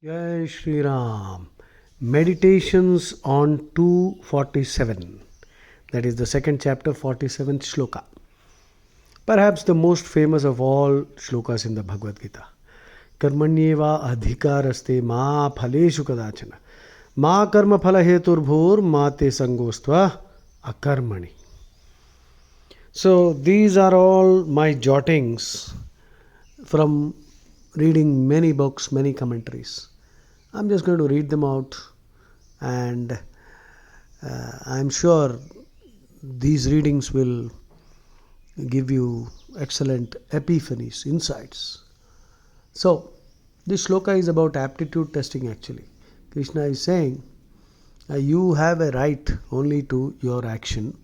Jai Shri Ram. Meditations on 247. That is the second chapter, 47th shloka. Perhaps the most famous of all shlokas in the Bhagavad Gita. Karmanyeva adhikaraste ma phaleshu kadachana. Ma karma phala heturbhur ma te sangostva akarmani. So these are all my jottings from reading many books, many commentaries. I'm just going to read them out, and I'm sure these readings will give you excellent epiphanies, insights. So, this shloka is about aptitude testing actually. Krishna is saying, you have a right only to your action,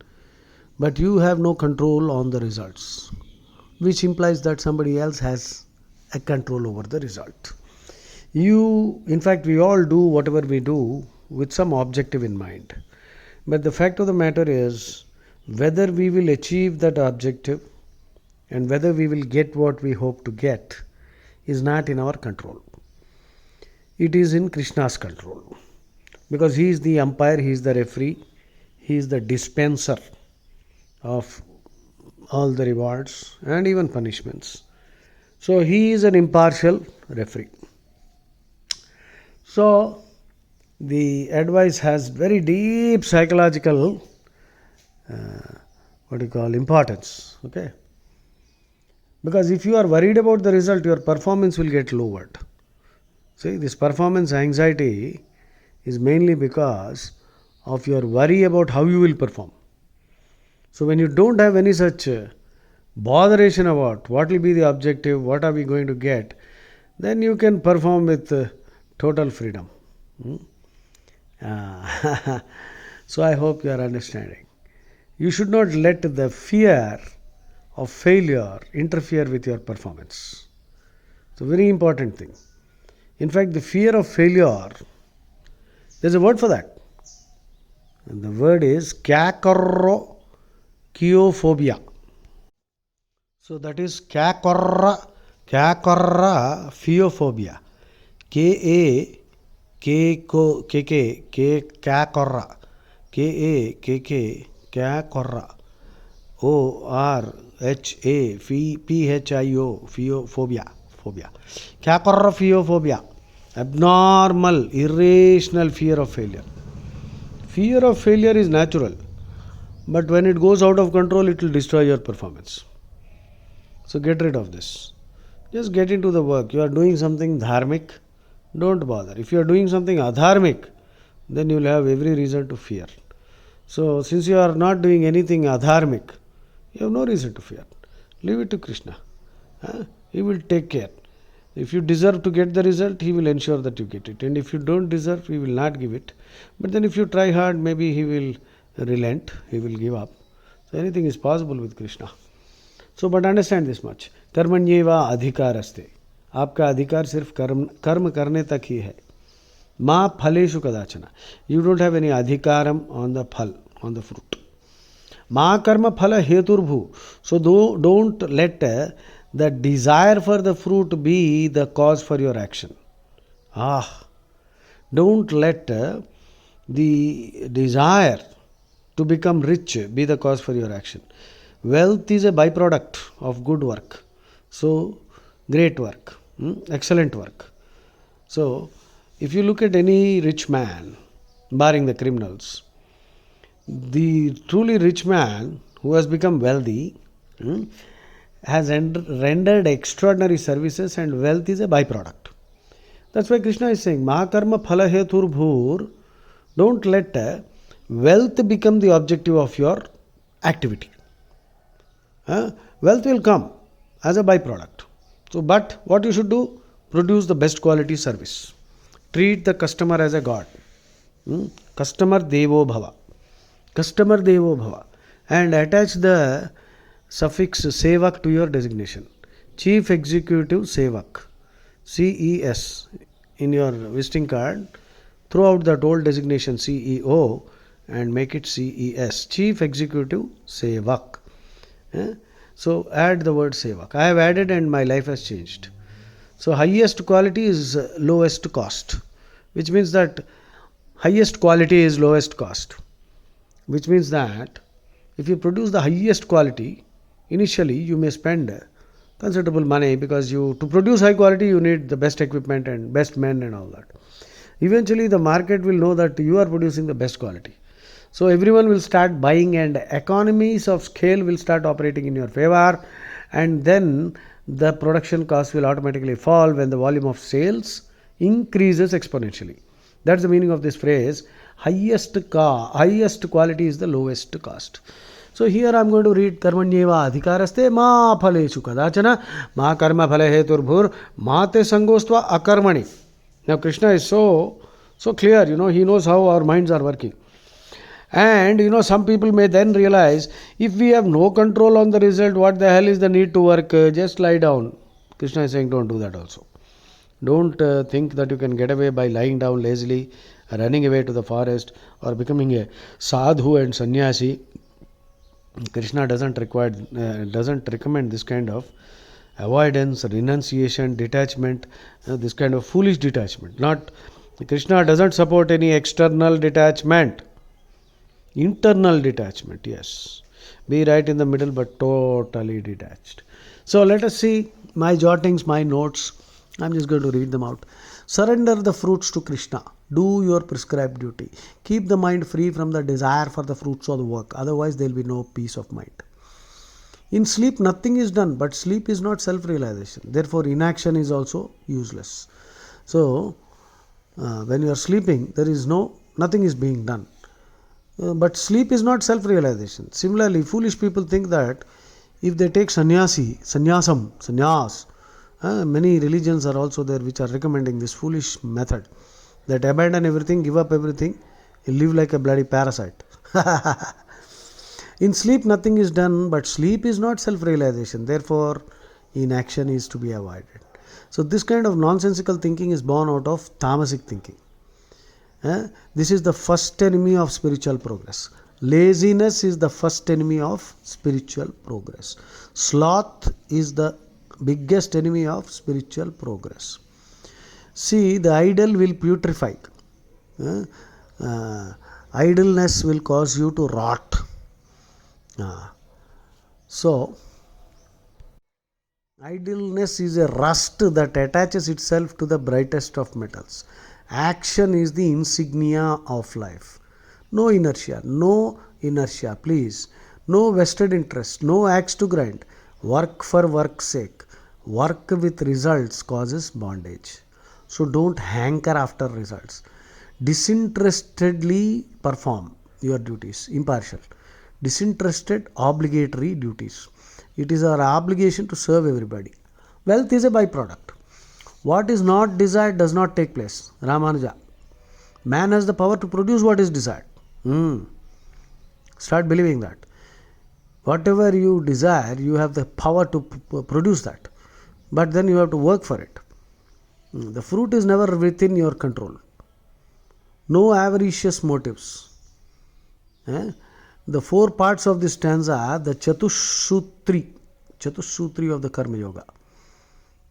but you have no control on the results, which implies that somebody else has a control over the result. In fact, we all do whatever we do with some objective in mind. But the fact of the matter is, whether we will achieve that objective and whether we will get what we hope to get is not in our control. It is in Krishna's control. Because he is the umpire, he is the referee, he is the dispenser of all the rewards and even punishments. So he is an impartial referee. So the advice has very deep psychological importance. Okay, because if you are worried about the result, your performance will get lowered. See, this performance anxiety is mainly because of your worry about how you will perform. So when you don't have any such botheration about what will be the objective, what are we going to get, then you can perform with total freedom. So I hope you are understanding. You should not let the fear of failure interfere with your performance. It's a very important thing. In fact, the fear of failure, there's a word for that. And the word is kyakorrophobia. So that is kyakorra phobia. K-A kyakorra. K-A-K-K kyakorra. O-R-H-A-P-H-I-O phobia. Kyakorrophobia. Abnormal, irrational fear of failure. Fear of failure is natural, but when it goes out of control, it will destroy your performance. So get rid of this. Just get into the work. You are doing something dharmic, don't bother. If you are doing something adharmic, then you will have every reason to fear. So since you are not doing anything adharmic, you have no reason to fear. Leave it to Krishna. He will take care. If you deserve to get the result, he will ensure that you get it. And if you don't deserve, he will not give it. But then if you try hard, maybe he will relent, he will give up. So anything is possible with Krishna. So but understand this much. कर्मण्येवा अधिकारस्ते. आपका अधिकार सिर्फ कर्म करने तक ही है. मा फलेषु कदाचन. You don't have any adhikaram on the phal, on the fruit. Ma karma phala heturbhu. So don't let the desire for the fruit be the cause for your action. Don't let the desire to become rich be the cause for your action. Wealth is a byproduct of good work. So great work, excellent work. So if you look at any rich man, barring the criminals, the truly rich man who has become wealthy has rendered extraordinary services, and wealth is a byproduct. That's why Krishna is saying, Mahakarma phala hetur bhur. Don't let wealth become the objective of your activity. Wealth will come as a byproduct. So, but what you should do? Produce the best quality service. Treat the customer as a god. Customer devo bhava. Customer devo bhava. And attach the suffix sevak to your designation. Chief Executive Sevak. CES in your visiting card. Throw out that old designation CEO and make it CES. Chief Executive Sevak. So add the word Sevak. I have added and my life has changed. So highest quality is lowest cost, which means that highest quality is lowest cost, which means that if you produce the highest quality, initially you may spend considerable money, because you to produce high quality you need the best equipment and best men and all that. Eventually the market will know that you are producing the best quality. So everyone will start buying and economies of scale will start operating in your favor, and then the production cost will automatically fall when the volume of sales increases exponentially. That's the meaning of this phrase, highest quality is the lowest cost. So here I am going to read karmanyeva adhikaraste ma phaleshu kadachana ma karma phale heturbhur mate sangostva akarmani. Now Krishna is so clear, he knows how our minds are working. And some people may then realize, if we have no control on the result, what the hell is the need to work? Just lie down. Krishna is saying, don't do that also. Don't think that you can get away by lying down lazily, running away to the forest, or becoming a sadhu and sannyasi. Krishna doesn't recommend this kind of avoidance, renunciation, detachment, this kind of foolish detachment. Krishna doesn't support any external detachment. Internal detachment, yes. Be right in the middle but totally detached. So let us see my jottings, my notes. I'm just going to read them out. Surrender the fruits to Krishna. Do your prescribed duty. Keep the mind free from the desire for the fruits of the work. Otherwise there will be no peace of mind. In sleep nothing is done, but sleep is not self-realization. Therefore inaction is also useless. So when you are sleeping, nothing is being done. But sleep is not self-realization. Similarly, foolish people think that if they take sannyas, many religions are also there which are recommending this foolish method, that abandon everything, give up everything, you live like a bloody parasite. In sleep nothing is done, but sleep is not self-realization. Therefore, inaction is to be avoided. So this kind of nonsensical thinking is born out of tamasic thinking. This is the first enemy of spiritual progress. Laziness is the first enemy of spiritual progress. Sloth is the biggest enemy of spiritual progress. See, the idle will putrefy. Idleness will cause you to rot. So, idleness is a rust that attaches itself to the brightest of metals. Action is the insignia of life. No inertia, please. No vested interest, no axe to grind. Work for work's sake. Work with results causes bondage. So don't hanker after results. Disinterestedly perform your duties, impartial. Disinterested, obligatory duties. It is our obligation to serve everybody. Wealth is a byproduct. What is not desired does not take place. Ramanuja. Man has the power to produce what is desired. Start believing that. Whatever you desire, you have the power to produce that. But then you have to work for it. The fruit is never within your control. No avaricious motives. The four parts of this stanza, the Chatushutri of the Karma Yoga.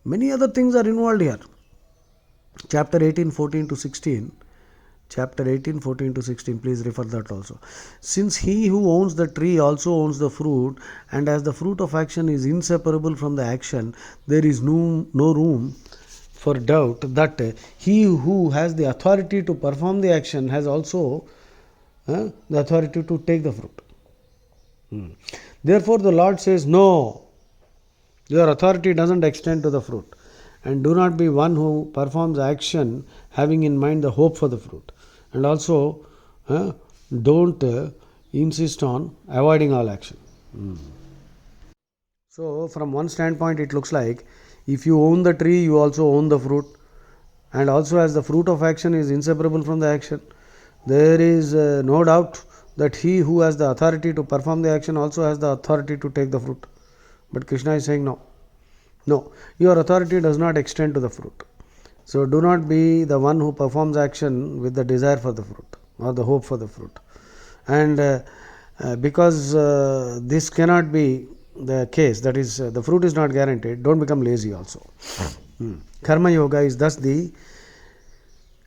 Many other things are involved here. Chapter 18, 14 to 16. Please refer that also. Since he who owns the tree also owns the fruit, and as the fruit of action is inseparable from the action, there is no room for doubt that he who has the authority to perform the action has also the authority to take the fruit. Therefore the Lord says, no, your authority doesn't extend to the fruit, and do not be one who performs action having in mind the hope for the fruit, and also don't insist on avoiding all action. So from one standpoint it looks like, if you own the tree, you also own the fruit, and also as the fruit of action is inseparable from the action, there is no doubt that he who has the authority to perform the action also has the authority to take the fruit. But Krishna is saying, no, your authority does not extend to the fruit. So do not be the one who performs action with the desire for the fruit or the hope for the fruit. And because this cannot be the case, that is, the fruit is not guaranteed, don't become lazy also. Karma yoga is thus the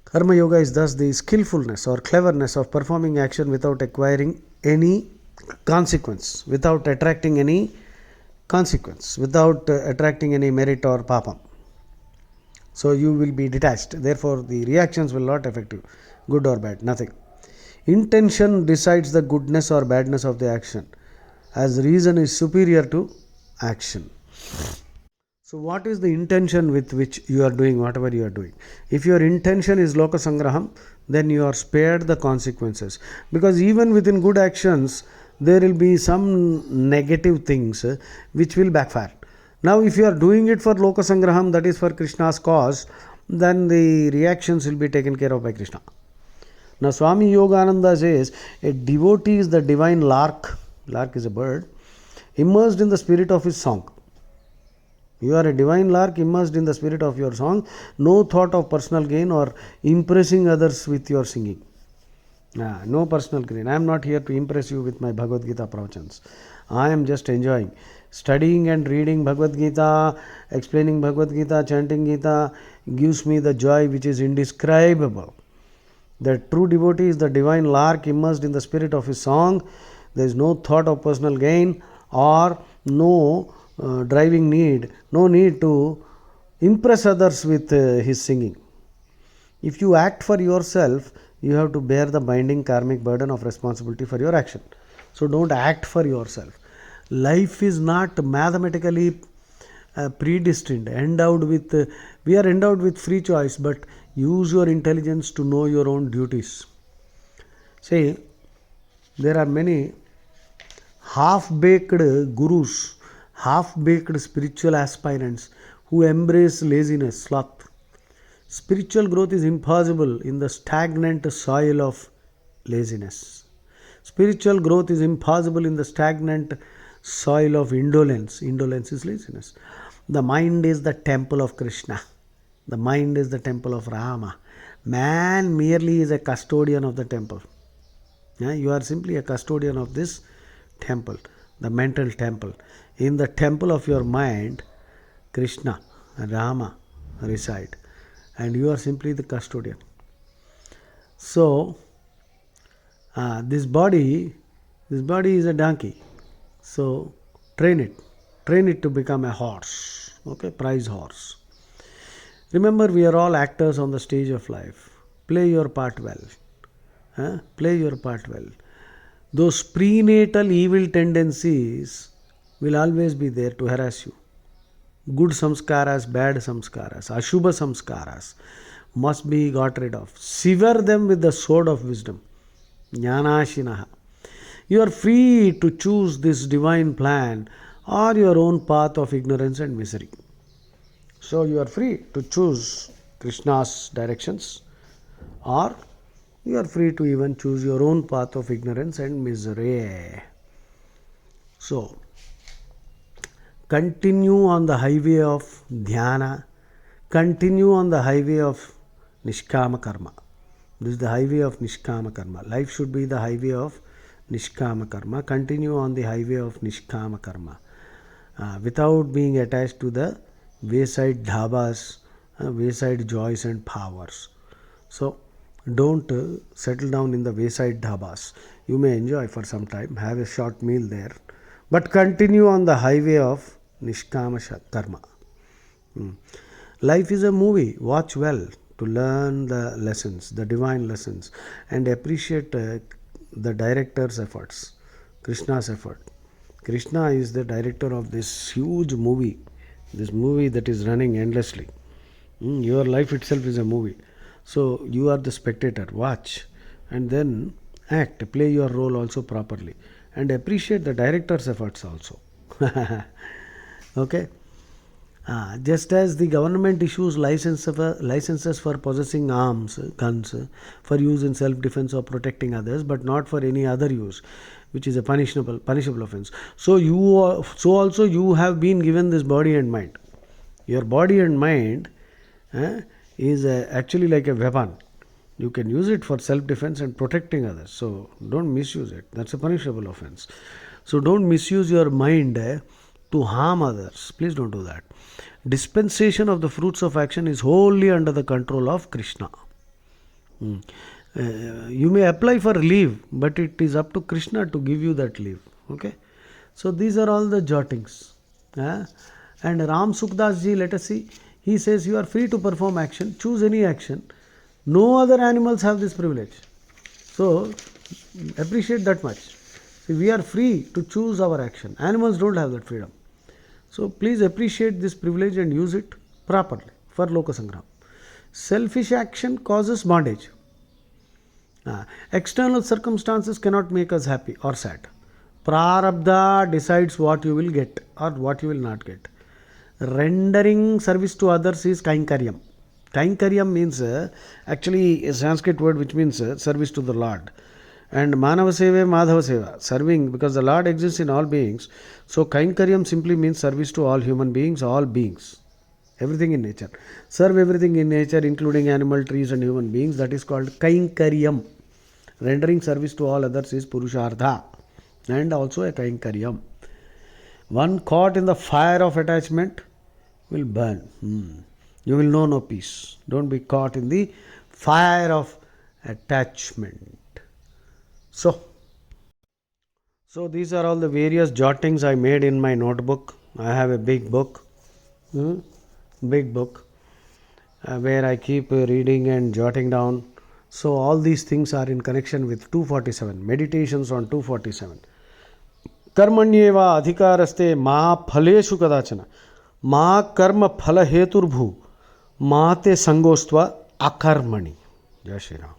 Karma yoga is thus the skillfulness or cleverness of performing action without acquiring any consequence, without attracting any consequence, without attracting any merit or papam. So you will be detached. Therefore, the reactions will not affect you, good or bad, nothing. Intention decides the goodness or badness of the action, as reason is superior to action. So, what is the intention with which you are doing whatever you are doing? If your intention is loka sangraham, then you are spared the consequences. Because even within good actions, there will be some negative things which will backfire. Now, if you are doing it for loka sangraham, that is for Krishna's cause, then the reactions will be taken care of by Krishna. Now, Swami Yogananda says a devotee is the divine lark. Lark is a bird immersed in the spirit of his song. You are a divine lark immersed in the spirit of your song, no thought of personal gain or impressing others with your singing. No personal gain. I am not here to impress you with my Bhagavad Gita pravachans. I am just enjoying. Studying and reading Bhagavad Gita, explaining Bhagavad Gita, chanting Gita gives me the joy which is indescribable. The true devotee is the divine lark immersed in the spirit of his song. There is no thought of personal gain or no driving need, no need to impress others with his singing. If you act for yourself, you have to bear the binding karmic burden of responsibility for your action. So don't act for yourself. Life is not mathematically predestined, endowed with, we are endowed with free choice, but use your intelligence to know your own duties. See, there are many half-baked gurus, half-baked spiritual aspirants who embrace laziness, sloth. Spiritual growth is impossible in the stagnant soil of laziness. Spiritual growth is impossible in the stagnant soil of indolence. Indolence is laziness. The mind is the temple of Krishna. The mind is the temple of Rama. Man merely is a custodian of the temple. You are simply a custodian of this temple, the mental temple. In the temple of your mind, Krishna and Rama reside, and you are simply the custodian. So, this body is a donkey. So, train it to become a horse, okay, prize horse. Remember, we are all actors on the stage of life. Play your part well. Play your part well. Those prenatal evil tendencies will always be there to harass you. Good samskaras, bad samskaras, ashubha samskaras must be got rid of. Sever them with the sword of wisdom. Jnanashinaha. You are free to choose this divine plan or your own path of ignorance and misery. So you are free to choose Krishna's directions, or you are free to even choose your own path of ignorance and misery. So, continue on the highway of dhyana, continue on the highway of nishkama karma. This is the highway of nishkama karma. Life should be the highway of nishkama karma. Continue on the highway of nishkama karma without being attached to the wayside dhabas, wayside joys and powers. So, don't settle down in the wayside dhabas. You may enjoy for some time, have a short meal there, but continue on the highway of nishkama karma. Life is a movie. Watch well to learn the lessons, the divine lessons, and appreciate the director's efforts, Krishna's effort. Krishna is the director of this huge movie, this movie that is running endlessly. Your life itself is a movie. So you are the spectator. Watch and then act, play your role also properly, and appreciate the director's efforts also. Okay. Just as the government issues licenses for possessing arms, guns, for use in self-defense or protecting others, but not for any other use, which is a punishable offense. So also you have been given this body and mind. Your body and mind is actually like a weapon. You can use it for self-defense and protecting others. So don't misuse it. That's a punishable offense. So don't misuse your mind to harm others. Please don't do that. Dispensation of the fruits of action is wholly under the control of Krishna. You may apply for leave, but it is up to Krishna to give you that leave. Okay. So these are all the jottings. And Ram Sukdas ji, let us see. He says you are free to perform action. Choose any action. No other animals have this privilege. So appreciate that much. See, we are free to choose our action. Animals don't have that freedom. So please appreciate this privilege and use it properly for Loka Sangram. Selfish action causes bondage. External circumstances cannot make us happy or sad. Prarabdha decides what you will get or what you will not get. Rendering service to others is kainkaryam. Kainkaryam means actually a Sanskrit word which means service to the Lord. And Manava Seva, Madhava Seva, serving, because the Lord exists in all beings. So kainkaryam simply means service to all human beings, all beings. Everything in nature. Serve everything in nature, including animal, trees and human beings. That is called kainkaryam. Rendering service to all others is purushartha and also a kainkaryam. One caught in the fire of attachment will burn. You will know no peace. Don't be caught in the fire of attachment. So these are all the various jottings I made in my notebook. I have a big book, where I keep reading and jotting down. So all these things are in connection with 247, meditations on 247. Karmanyeva adhikaraste ma phaleshu kadachana ma karma phala heturbhu mate sangostva akarmani. Jai Shri Ram.